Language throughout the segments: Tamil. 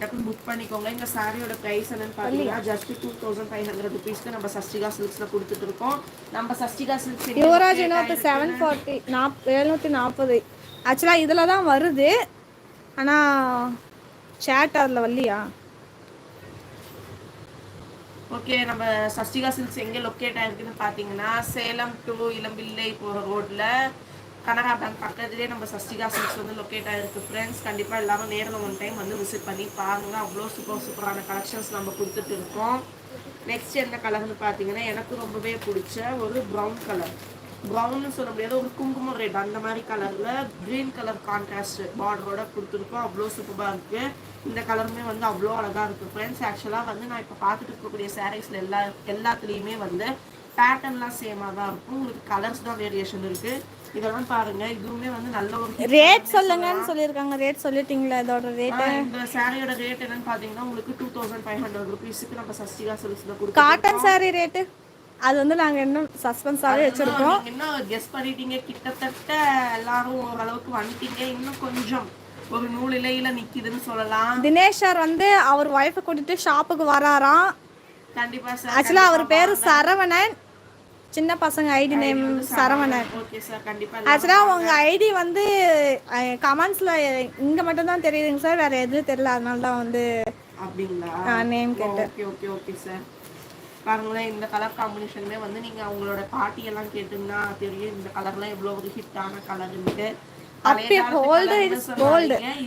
டக்குன்னு புக் பண்ணிக்கோங்க. இந்த சாரியோட ப்ரைஸ் என்னன்னு பார்த்தீங்கன்னா ஜஸ்ட் 2500 ருபீஸ்க்கு நம்ம சஷ்டிகா சில்க்ஸில் கொடுத்துட்டு இருக்கோம். நம்ம சஷ்டிகா சில்க்ஸ் யுவராஜ் இன்னொரு 740 740. ஆக்சுவலாக இதில் தான் வருது, ஆனால் சேட் அதில் வரலையா? ஓகே, நம்ம சஷ்டிகா சில்க்ஸ் எங்கே லொக்கேட் ஆகிருக்குன்னு பார்த்தீங்கன்னா சேலம் டு இளம்பிள்ளை போகிற ரோட்டில் கனரா பேங்க் பக்கத்துலேயே நம்ம சஷ்டிகா சில்க்ஸ் வந்து லொக்கேட் ஆகிருக்கு ஃப்ரெண்ட்ஸ். கண்டிப்பாக எல்லாரும் நேரில் ஒன் டைம் வந்து விசிட் பண்ணி பாருங்கள். அவ்வளோ சூப்பரான கலெக்ஷன்ஸ் நம்ம கொடுத்துட்டு இருக்கோம். நெக்ஸ்ட் என்ன கலர்னு பார்த்தீங்கன்னா எனக்கு ரொம்பவே பிடிச்ச ஒரு ப்ரௌன் கலர். ப்ரௌன்னு சொல்ல முடியாது, ஒரு குங்குமம் ரெட் அந்த மாதிரி கலரில் க்ரீன் கலர் கான்ட்ராஸ்ட் பார்டரோட கொடுத்துருக்கோம். அவ்வளோ சூப்பராக இருக்குது. இந்த கலருமே வந்து அவ்வளோ அழகாக இருக்குது ஃப்ரெண்ட்ஸ். ஆக்சுவலாக வந்து நான் இப்போ பார்த்துட்டு இருக்கக்கூடிய சாரீஸில் எல்லாத்துலேயுமே வந்து பேட்டர்ன்லாம் சேமாக தான் இருக்கும். உங்களுக்கு கலர்ஸ் தான் வேரியேஷன் இருக்குது. இதெல்லாம் பாருங்க, இதுவுமே வந்து நல்ல ஒரு ரேட் சொல்லுங்கன்னு சொல்லியிருக்காங்க. ரேட் சொல்லிட்டீங்களா? இதோட ரேட் இந்த சாரியோட ரேட் என்னன்னு பார்த்தீங்கன்னா உங்களுக்கு 2500 ருபீஸுக்கு நம்ம சஷ்டிகா சில்க்ஸில் கொடுக்குறோம். காட்டன் சாரி ரேட்டு அது வந்து நாங்கள் இன்னும் சஸ்பென்ஸாகவே வச்சுருக்கோம். இன்னும் கெஸ் பண்ணிட்டீங்க, கிட்டத்தட்ட எல்லாரும் ஓரளவுக்கு வந்துட்டீங்க. இன்னும் கொஞ்சம் ஒரு நூல் இலையில நிற்கிதுன்னு சொல்லலாம். தினேஷ் சார் வந்து அவர் ஒய்ஃபை கூட்டிட்டு ஷாப்புக்கு வராராம். கண்டிப்பா சார். ஆக்சுவலாக அவர் பேர் சரவணன், சின்ன பசங்க ID name Saravanan. Okay sir, கண்டிப்பா. ஆக்சுவலாக உங்கள் ஐடி வந்து கமெண்ட்ஸில் இங்கே மட்டும்தான் தெரியுதுங்க சார், வேறு எதுவும் தெரியல. அதனால தான் வந்து அப்படிங்களா நேம் கேட்டேன். Okay okay okay sir. பாருங்களேன், இந்த கலர் காம்பினேஷனுமே வந்து நீங்கள் அவங்களோட பாட்டியெல்லாம் கேட்டிங்கன்னா தெரியும் இந்த கலர்லாம் எவ்வளோ ஒரு ஹிட்டான கலருன்ட்டு.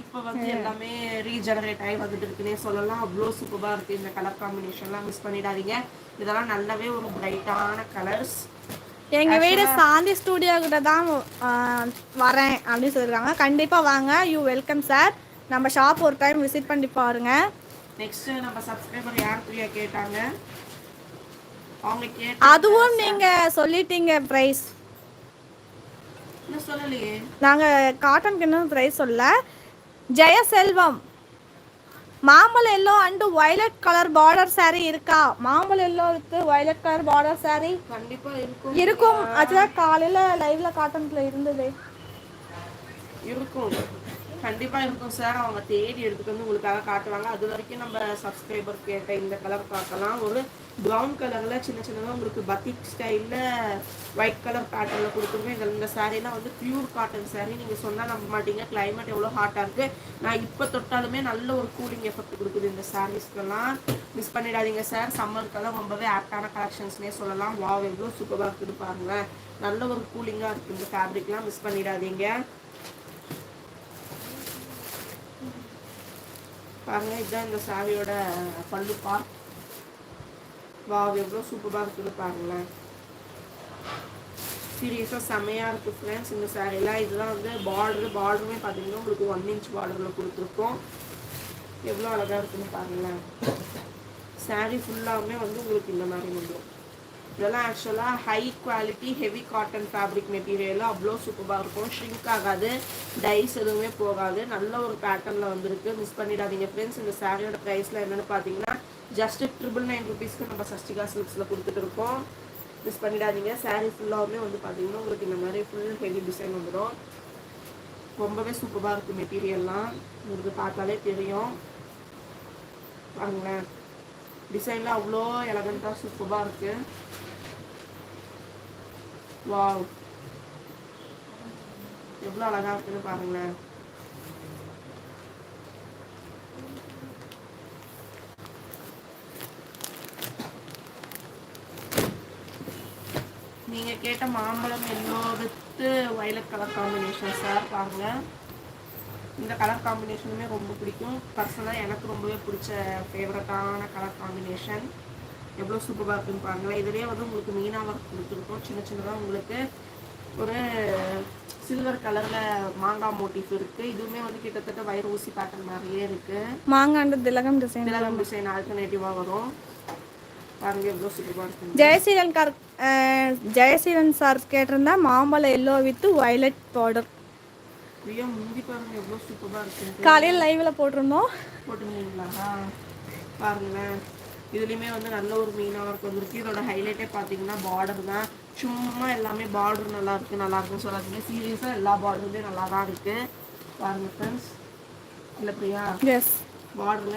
இப்போ வந்து எல்லாமே ரீஜெனரேட் ஆகி வந்துட்டு இருக்குன்னே சொல்லலாம். அவ்வளோ சூப்பராக இருக்குது இந்த கலர் காம்பினேஷன்லாம். மிஸ் பண்ணிடாதீங்க. இதெல்லாம் நல்லாவே ஒரு பிரைட்டான கலர்ஸ். எங்கள் வீடு சாந்தி ஸ்டூடியோ கிட்ட தான் வரேன் அப்படின்னு சொல்லியிருக்காங்க. கண்டிப்பாக வாங்க, யூ வெல்கம் சார். நம்ம ஷாப் ஒரு டைம் விசிட் பண்ணி பாருங்க. நெக்ஸ்ட் நம்ம சப்ஸ்கிரைபர் யார் பிரியா கேட்டாங்க, அவங்க அதுவும் நீங்கள் சொல்லிட்டீங்க ப்ரைஸ். சொல்லலையே, நாங்கள் காட்டனுக்கு இன்னும் ப்ரைஸ் சொல்ல. ஜெயசெல்வம், மாம்பழம் yellow and violet colour border sorry இருக்கா? மாம்பழம் yellow with violet colour border sorry கண்டிப்பா இருக்கும். ஆக்சுவலாக காலையில் லைவ்ல காட்டன்ல இருந்தது. இருக்கும், கண்டிப்பா இருக்கும் சார். அவங்க தேடி எடுத்துட்டு வந்து உங்களுக்காக காட்டுவாங்க. அது வரைக்கும் நம்ம சப்ஸ்கிரைபர் கேட்ட இந்த கலர் பார்க்கலாம். ஒரு ப்ரௌன் கலர்ல சின்ன சின்னதாக உங்களுக்கு பத்திக் ஸ்டைல்ல ஒயிட் கலர் பேட்டர்ல கொடுத்துருக்கோம். இந்த சாரீலாம் வந்து பியூர் காட்டன் சாரீ. நீங்க சொன்னா நம்ப மாட்டீங்க, கிளைமேட் எவ்வளோ ஹாட்டா இருக்கு. நான் இப்போ தொட்டாலுமே நல்ல ஒரு கூலிங் எஃபெக்ட் கொடுக்குது இந்த சாரீஸ்க்கெல்லாம். மிஸ் பண்ணிடாதீங்க சார். சம்மருக்கெல்லாம் ரொம்பவே ஆப்டான கலெக்ஷன்ஸ்னே சொல்லலாம். வாவ், எவ்வளோ சூப்பராக இருக்குது பாருங்க. நல்ல ஒரு கூலிங்காக இருக்குது இந்த ஃபேப்ரிக்லாம். மிஸ் பண்ணிடாதீங்க. பாருங்க, இதுதான் இந்த சாரியோட பல்லு பார்ட். வாவ், எவ்வளோ சூப்பராக இருக்குது பாருங்களேன். சீரியஸாக செம்மையாக இருக்குது ஃப்ரெண்ட்ஸ் இந்த சாரீலாம். இதெல்லாம் வந்து பார்டருமே பார்த்தீங்கன்னா உங்களுக்கு 1 இன்ச் பார்டரில் கொடுத்துருக்கோம். எவ்வளோ அழகாக இருக்குன்னு பாருங்களேன். சாரீ ஃபுல்லாகவுமே வந்து உங்களுக்கு இந்த மாதிரி வந்துடும். இதெல்லாம் ஆக்சுவலாக high quality heavy cotton fabric மெட்டீரியலாக அவ்வளோ சூப்பராக இருக்கும். ஷ்ரிங்க் ஆகாது, டைஸ் எதுவுமே போகாது. நல்ல ஒரு பேட்டர்னில் வந்துருக்கு. மிஸ் பண்ணிடாதீங்க ஃப்ரெண்ட்ஸ். இந்த சாரியோட ப்ரைஸில் என்னென்னு பார்த்தீங்கன்னா ஜஸ்ட் 999 ருபீஸ்க்கு நம்ம சஷ்டிகா சில்க்ஸில் கொடுத்துட்டு இருக்கோம். மிஸ் பண்ணிடாதீங்க. சாரீ ஃபுல்லாகவுமே வந்து பார்த்தீங்கன்னா உங்களுக்கு இந்த மாதிரி ஃபுல் ஹெவி டிசைன் வந்துடும். ரொம்பவே சூப்பராக இருக்குது மெட்டீரியல்லாம். உங்களுக்கு பார்த்தாலே தெரியும் பாருங்களேன். டிசைன்லாம் அவ்வளோ எலகண்ட்டாக சூப்பராக இருக்குது. வாவ், எவ்வளோ அழகாக இருக்குன்னு பாருங்களேன். நீங்கள் கேட்ட மாம்பழம் yellow with violet colour combination sir. பாருங்கள், இந்த கலர் காம்பினேஷனுமே ரொம்ப பிடிக்கும். பர்சனலாக எனக்கு ரொம்பவே பிடிச்ச ஃபேவரட்டான கலர் காம்பினேஷன். எவ்வளோ சூப்பராக இருக்குன்னு பாருங்களேன். இதுலேயே வந்து உங்களுக்கு மீனா ஒர்க் கொடுத்துருக்கோம். சின்ன சின்னதாக உங்களுக்கு ஒரு சில்வர் கலரில் மாங்காய் மோட்டிஃப் இருக்குது. இதுவுமே வந்து கிட்டத்தட்ட வயிறு ஊசி பேட்டர்ன் மாதிரியே இருக்குது. மாங்காண்டு திலகம் டிசைன் ஆல்டர்னேட்டிவாக வரும். பாருங்க, எவ்வளோ சூப்பராக இருக்குது. ஜெயசீலன் சார் கேட்டிருந்தா மாம்பழம் எல்லோ வித் வயலட் பார்டர். முந்தி பாருங்க, எவ்வளோ சூப்பராக இருக்குது. காலையில் லைவ்ல போட்டிருந்தீங்களா? பாருங்களேன், இதுலேயுமே வந்து நல்ல ஒரு மீனாக ஒர்க் வந்துருக்கு. இதோட ஹைலைட்டே பார்த்தீங்கன்னா பார்டர் தான். சும்மா எல்லாமே பார்டர் நல்லா இருக்குன்னு சொல்லாதீங்க. சீரியஸாக எல்லா பார்டருமே நல்லா தான் இருக்குது. பாருங்கள் ஃப்ரெண்ட்ஸ். இல்லை பிரியா, எஸ், பார்டர்